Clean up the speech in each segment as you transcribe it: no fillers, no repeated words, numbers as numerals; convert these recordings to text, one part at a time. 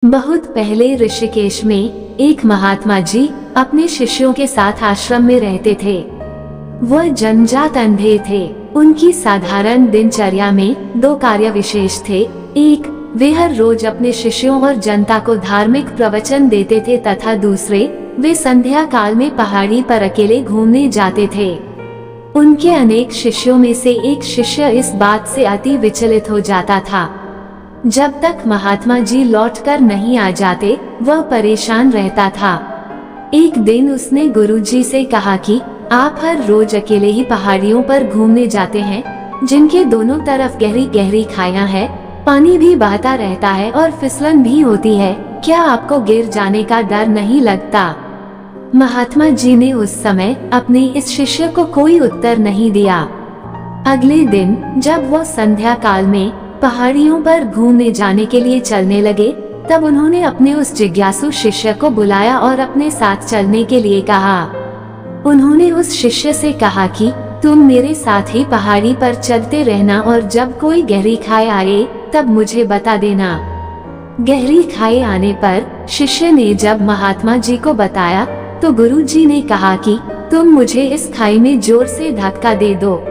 बहुत पहले ऋषिकेश में एक महात्मा जी अपने शिष्यों के साथ आश्रम में रहते थे। वह जन्मजात अंधे थे। उनकी साधारण दिनचर्या में दो कार्य विशेष थे। एक, वे हर रोज अपने शिष्यों और जनता को धार्मिक प्रवचन देते थे तथा दूसरे, वे संध्या काल में पहाड़ी पर अकेले घूमने जाते थे। उनके अनेक शिष्यों में से एक शिष्य इस बात से अति विचलित हो जाता था। जब तक महात्मा जी लौटकर नहीं आ जाते, वह परेशान रहता था। एक दिन उसने गुरुजी से कहा कि आप हर रोज अकेले ही पहाड़ियों पर घूमने जाते हैं, जिनके दोनों तरफ गहरी गहरी खाइयां हैं, पानी भी बहता रहता है और फिसलन भी होती है। क्या आपको गिर जाने का डर नहीं लगता? महात्मा जी ने उस समय अपने इस शिष्य को कोई उत्तर नहीं दिया। अगले दिन जब वह संध्या काल में पहाड़ियों पर घूमने जाने के लिए चलने लगे, तब उन्होंने अपने उस जिज्ञासु शिष्य को बुलाया और अपने साथ चलने के लिए कहा। उन्होंने उस शिष्य से कहा कि तुम मेरे साथ ही पहाड़ी पर चलते रहना और जब कोई गहरी खाई आए तब मुझे बता देना। गहरी खाई आने पर शिष्य ने जब महात्मा जी को बताया तो गुरु जी ने कहा कि तुम मुझे इस खाई में जोर से धक्का दे दो।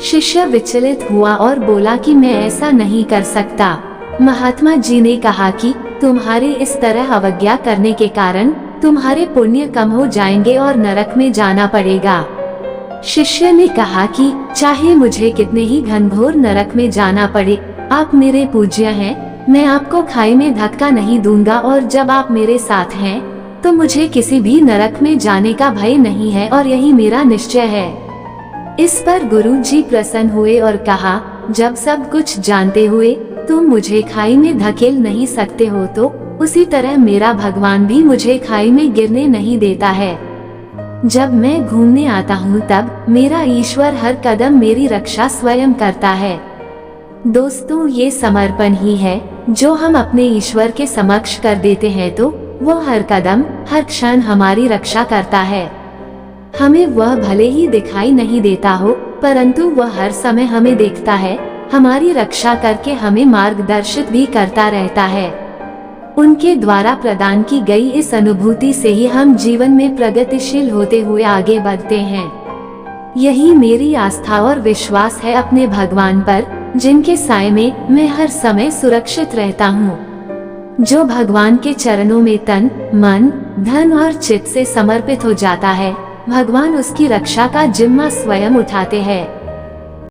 शिष्य विचलित हुआ और बोला कि मैं ऐसा नहीं कर सकता। महात्मा जी ने कहा कि तुम्हारे इस तरह अवज्ञा करने के कारण तुम्हारे पुण्य कम हो जाएंगे और नरक में जाना पड़ेगा। शिष्य ने कहा कि चाहे मुझे कितने ही घनघोर नरक में जाना पड़े, आप मेरे पूज्य हैं, मैं आपको खाई में धक्का नहीं दूंगा और जब आप मेरे साथ हैं तो मुझे किसी भी नरक में जाने का भय नहीं है और यही मेरा निश्चय है। इस पर गुरु जी प्रसन्न हुए और कहा, जब सब कुछ जानते हुए तुम मुझे खाई में धकेल नहीं सकते हो, तो उसी तरह मेरा भगवान भी मुझे खाई में गिरने नहीं देता है। जब मैं घूमने आता हूँ तब मेरा ईश्वर हर कदम मेरी रक्षा स्वयं करता है। दोस्तों, ये समर्पण ही है जो हम अपने ईश्वर के समक्ष कर देते हैं, तो वो हर कदम हर क्षण हमारी रक्षा करता है। हमें वह भले ही दिखाई नहीं देता हो, परंतु वह हर समय हमें देखता है, हमारी रक्षा करके हमें मार्गदर्शित भी करता रहता है। उनके द्वारा प्रदान की गई इस अनुभूति से ही हम जीवन में प्रगतिशील होते हुए आगे बढ़ते हैं। यही मेरी आस्था और विश्वास है अपने भगवान पर, जिनके साए में मैं हर समय सुरक्षित रहता हूँ। जो भगवान के चरणों में तन, मन, धन और चित्त से समर्पित हो जाता है, भगवान उसकी रक्षा का जिम्मा स्वयं उठाते हैं।